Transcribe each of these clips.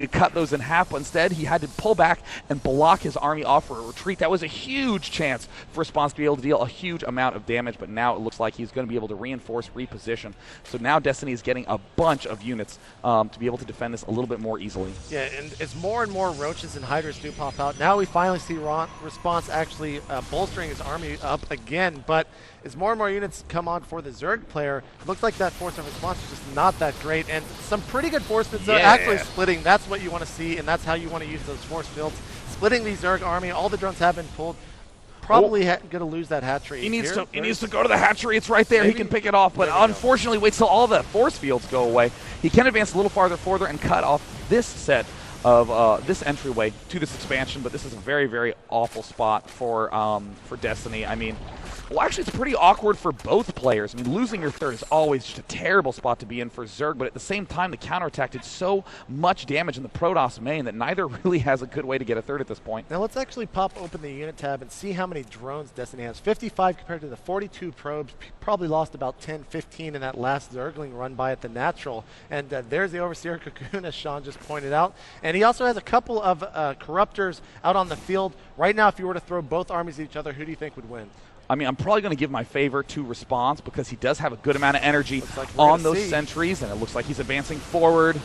to cut those in half, but instead he had to pull back and block his army off for a retreat. That was a huge chance for ReSpOnSe to be able to deal a huge amount of damage, but now it looks like he's going to be able to reinforce, reposition. So now Destiny is getting a bunch of units to be able to defend this a little bit more easily. Yeah, and as more and more Roaches and Hydras do pop out, now we finally see ReSpOnSe actually bolstering his army up again, but as more and more units come on for the Zerg player, it looks like that force of response is just not that great, and some pretty good force fields are actually splitting. That's what you want to see, and that's how you want to use those force fields. Splitting the Zerg army, all the drones have been pulled. Probably going to lose that hatchery. He needs to go to the hatchery. It's right there. Maybe. He can pick it off, but unfortunately waits till all the force fields go away. He can advance a little farther and cut off this set of this entryway to this expansion, but this is a very, very awful spot for Destiny. I mean, well, actually, it's pretty awkward for both players. I mean, losing your third is always just a terrible spot to be in for Zerg, but at the same time, the counterattack did so much damage in the Protoss main that neither really has a good way to get a third at this point. Now, let's actually pop open the unit tab and see how many drones Destiny has. 55 compared to the 42 probes. Probably lost about 10, 15 in that last Zergling run by at the natural. And there's the Overseer Cocoon, as Sean just pointed out. And he also has a couple of Corruptors out on the field. Right now, if you were to throw both armies at each other, who do you think would win? I mean, I'm probably going to give my favor to ReSpOnSe because he does have a good amount of energy on those sentries, and it looks like he's advancing forward.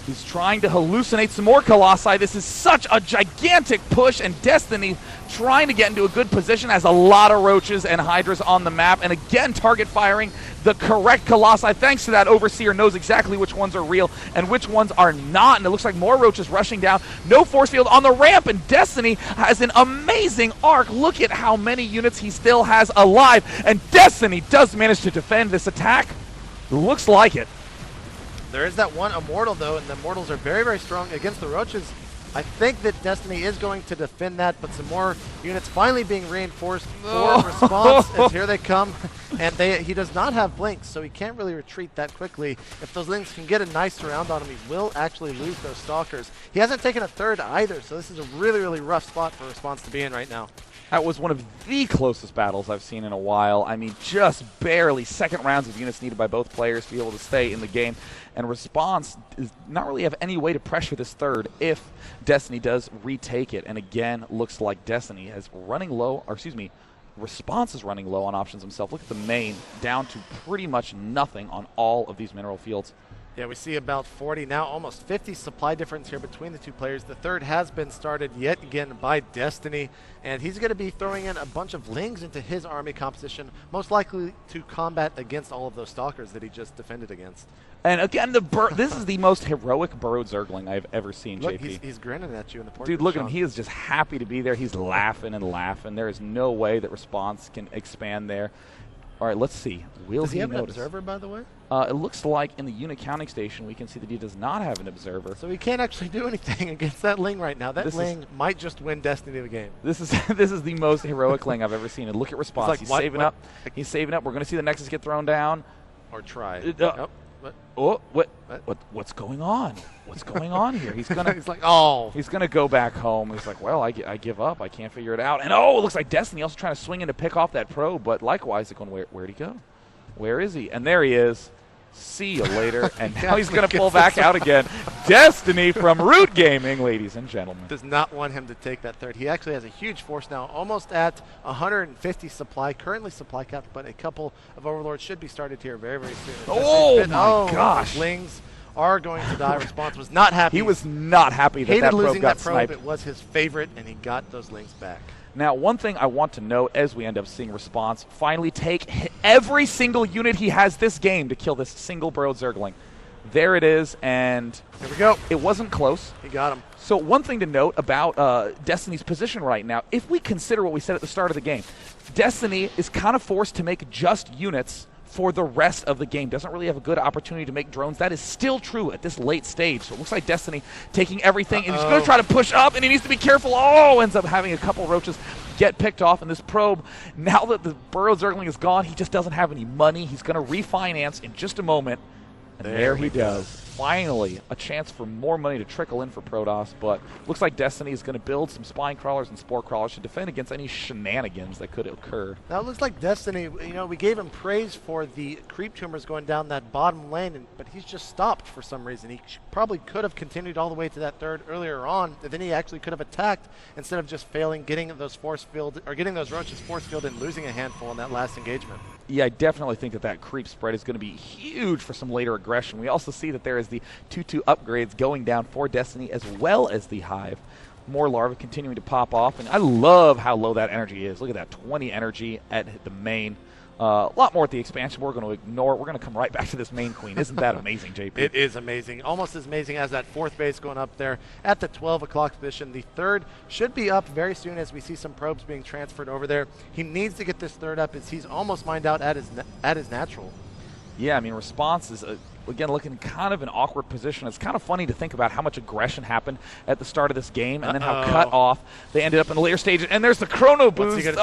He's trying to hallucinate some more Colossi. This is such a gigantic push, and Destiny trying to get into a good position, has a lot of Roaches and Hydras on the map, and again target firing the correct Colossi. Thanks to that, Overseer knows exactly which ones are real and which ones are not, and it looks like more Roaches rushing down. No force field on the ramp, and Destiny has an amazing arc. Look at how many units he still has alive, and Destiny does manage to defend this attack. Looks like it. There is that one Immortal, though, and the Immortals are very, very strong against the Roaches. I think that Destiny is going to defend that, but some more units finally being reinforced for ReSpOnSe as here they come. And he does not have blinks, so he can't really retreat that quickly. If those Lings can get a nice surround on him, he will actually lose those Stalkers. He hasn't taken a third either, so this is a really, really rough spot for ReSpOnSe to be in right now. That was one of the closest battles I've seen in a while. I mean, just barely. Second rounds of units needed by both players to be able to stay in the game. And ReSpOnSe does not really have any way to pressure this third if Destiny does retake it. And again, looks like Destiny is running low, or excuse me, ReSpOnSe is running low on options himself. Look at the main, down to pretty much nothing on all of these mineral fields. Yeah, we see about 40, now almost 50 supply difference here between the two players. The third has been started yet again by Destiny, and he's going to be throwing in a bunch of Lings into his army composition, most likely to combat against all of those Stalkers that he just defended against. And again, this is the most heroic burrowed Zergling I've ever seen, look, JP. He's grinning at you in the portrait. Dude, look at him. He is just happy to be there. He's laughing and laughing. There is no way that ReSpOnSe can expand there. All right, let's see. Does he have an observer, by the way? It looks like in the unit counting station we can see that he does not have an observer. So he can't actually do anything against that Ling right now. That Ling might just win Destiny the game. This is the most heroic Ling I've ever seen. And look at ReSpOnSe. Like, he's saving up. He's saving up. We're going to see the Nexus get thrown down. Or try. What's going on? What's going on here? He's gonna. He's like, oh. He's gonna go back home. He's like, well, I give up. I can't figure it out. And oh, it looks like Destiny also trying to swing in to pick off that probe. But likewise, they're going, where'd he go? Where is he? And there he is. See you later. And now he's going to pull back out again. Destiny from Root Gaming, ladies and gentlemen. Does not want him to take that third. He actually has a huge force now, almost at 150 supply, currently supply capped, but a couple of Overlords should be started here very, very soon. Oh, my gosh. Lings are going to die. ReSpOnSe was not happy. He was not happy that that probe got sniped. It was his favorite, and he got those Lings back. Now, one thing I want to note as we end up seeing ReSpOnSe finally take every single unit he has this game to kill this single burrowed Zergling. There it is, and here we go. It wasn't close. He got him. So one thing to note about Destiny's position right now, if we consider what we said at the start of the game, Destiny is kind of forced to make just units for the rest of the game. Doesn't really have a good opportunity to make drones. That is still true at this late stage. So it looks like Destiny taking everything, and he's going to try to push up, and he needs to be careful. Oh, ends up having a couple Roaches get picked off in this probe. Now that the burrowed Zergling is gone, he just doesn't have any money. He's going to refinance in just a moment. And there he does. Finally, a chance for more money to trickle in for Protoss, but looks like Destiny is going to build some Spine Crawlers and Spore Crawlers to defend against any shenanigans that could occur. Now it looks like Destiny, you know, we gave him praise for the creep tumors going down that bottom lane, but he's just stopped for some reason. He probably could have continued all the way to that third earlier on, and then he actually could have attacked instead of just failing, getting those force field, or getting those roaches force field and losing a handful in that last engagement. Yeah, I definitely think that creep spread is going to be huge for some later aggression. We also see that there is the 2-2 upgrades going down for Destiny as well as the Hive. More larvae continuing to pop off, and I love how low that energy is. Look at that, 20 energy at the main. A lot more at the expansion. We're going to ignore it. We're going to come right back to this main queen. Isn't that amazing, JP? It is amazing. Almost as amazing as that fourth base going up there at the 12 o'clock position. The third should be up very soon as we see some probes being transferred over there. He needs to get this third up as he's almost mined out at his natural. Yeah, I mean, response is, again, looking kind of an awkward position. It's kind of funny to think about how much aggression happened at the start of this game and then how cut off they ended up in the later stages. And there's the chrono boost. That's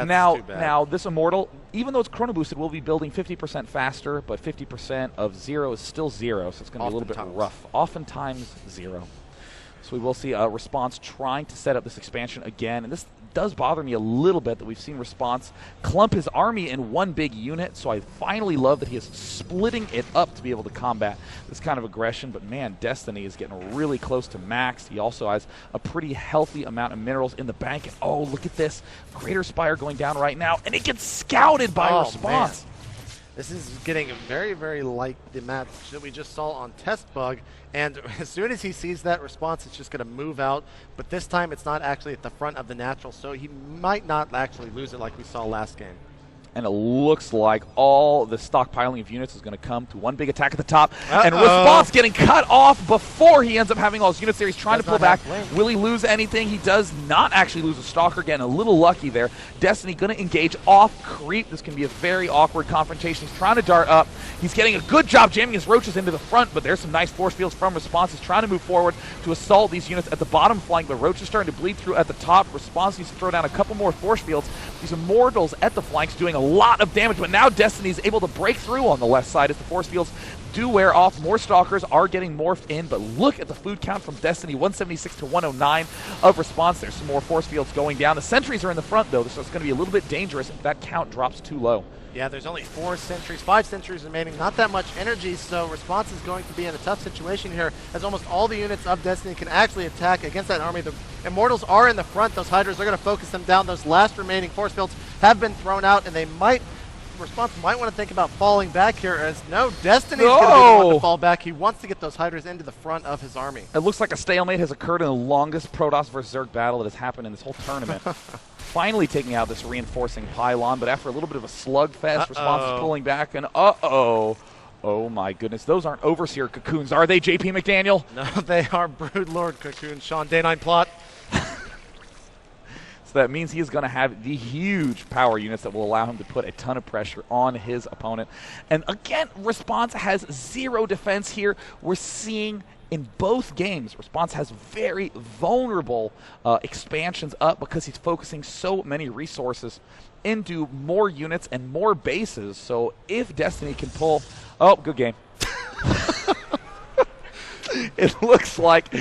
now, too bad. Now, this Immortal, even though it's chrono boosted, will be building 50% faster, but 50% of 0 is still 0, so it's going to be a little bit rough. Oftentimes 0. So we will see a Response trying to set up this expansion again, and this does bother me a little bit that we've seen Response clump his army in one big unit, so I finally love that he is splitting it up to be able to combat this kind of aggression. But man, Destiny is getting really close to max. He also has a pretty healthy amount of minerals in the bank. And oh, look at this. Greater Spire going down right now, and it gets scouted by Response. Man. This is getting very, very like the match that we just saw on Test Bug. And as soon as he sees that Response, it's just going to move out. But this time, it's not actually at the front of the natural, so he might not actually lose it like we saw last game. And it looks like all the stockpiling of units is going to come to one big attack at the top. And Response getting cut off before he ends up having all his units there. He's trying to pull back. Will he lose anything? He does not actually lose a Stalker. Getting a little lucky there. Destiny going to engage off creep. This can be a very awkward confrontation. He's trying to dart up. He's getting a good job jamming his roaches into the front, but there's some nice force fields from Response. He's trying to move forward to assault these units at the bottom flank, but roaches starting to bleed through at the top. Response needs to throw down a couple more force fields. These Immortals at the flanks doing a lot of damage, but now Destiny is able to break through on the left side as the force fields do wear off. More Stalkers are getting morphed in, but look at the food count from Destiny, 176 to 109 of Response. There's some more force fields going down. The sentries are in the front, though, so it's going to be a little bit dangerous if that count drops too low. Yeah, there's only 5 sentries remaining, not that much energy, so Response is going to be in a tough situation here as almost all the units of Destiny can actually attack against that army. The Immortals are in the front. Those Hydras are going to focus them down. Those last remaining force fields have been thrown out, and Response might want to think about falling back here, as Destiny's going to be the one to fall back. He wants to get those Hydras into the front of his army. It looks like a stalemate has occurred in the longest Protoss versus Zerg battle that has happened in this whole tournament. Finally taking out this reinforcing pylon, but after a little bit of a slugfest, Response is pulling back, and oh my goodness, those aren't Overseer cocoons, are they, JP McDaniel? No, they are Broodlord cocoons. Sean, Day9 plot. So that means he is going to have the huge power units that will allow him to put a ton of pressure on his opponent. And again, Response has 0 defense here. We're seeing in both games, Response has very vulnerable expansions up because he's focusing so many resources into more units and more bases. So if Destiny can pull... Oh, good game. It looks like,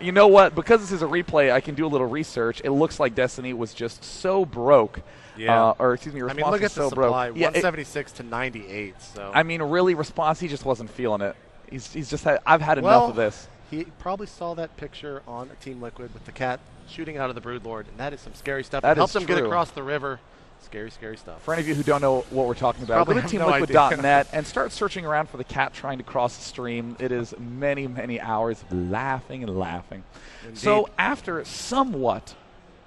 you know what, because this is a replay, I can do a little research. It looks like Destiny was just so broke. Yeah. Or, excuse me, Response look at so the supply, broke. Yeah, 176 to 98. So I mean, really, Response, he just wasn't feeling it. He's just had, I've had enough of this. He probably saw that picture on Team Liquid with the cat shooting out of the Broodlord, and that is some scary stuff. That helps him true. get across the river. Scary, scary stuff. For any of you who don't know what we're talking about, go to teamliquid.net and start searching around for the cat trying to cross the stream. It is many, many hours laughing and laughing. Indeed. So after somewhat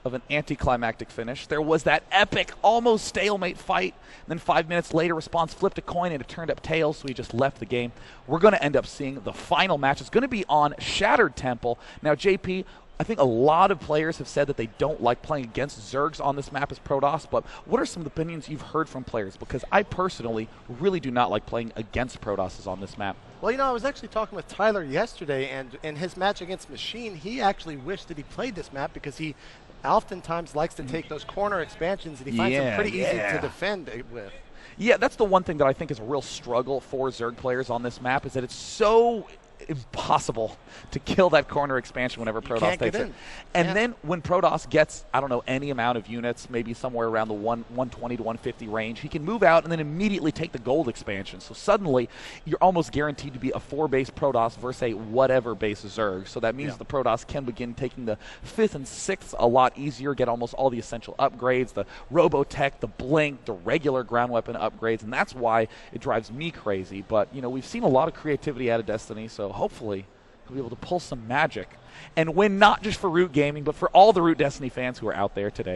of an anticlimactic finish, there was that epic, almost stalemate fight. And then 5 minutes later, Response flipped a coin and it turned up tails, so he just left the game. We're going to end up seeing the final match. It's going to be on Shattered Temple. Now, JP, I think a lot of players have said that they don't like playing against Zergs on this map as Protoss, but what are some of the opinions you've heard from players? Because I personally really do not like playing against Protosses on this map. Well, you know, I was actually talking with Tyler yesterday, and in his match against Machine, he actually wished that he played this map because he oftentimes likes to take those corner expansions, and he finds them pretty easy to defend with. Yeah, that's the one thing that I think is a real struggle for Zerg players on this map, is that it's so impossible to kill that corner expansion whenever Protoss takes it. And then when Protoss gets, I don't know, any amount of units, maybe somewhere around the 120 to 150 range, he can move out and then immediately take the gold expansion. So suddenly, you're almost guaranteed to be a 4-base Protoss versus a whatever base Zerg. So that means the Protoss can begin taking the 5th and 6th a lot easier, get almost all the essential upgrades, the Robotech, the Blink, the regular ground weapon upgrades, and that's why it drives me crazy. But, you know, we've seen a lot of creativity out of Destiny, so hopefully he'll be able to pull some magic and win not just for Root Gaming, but for all the Root Destiny fans who are out there today.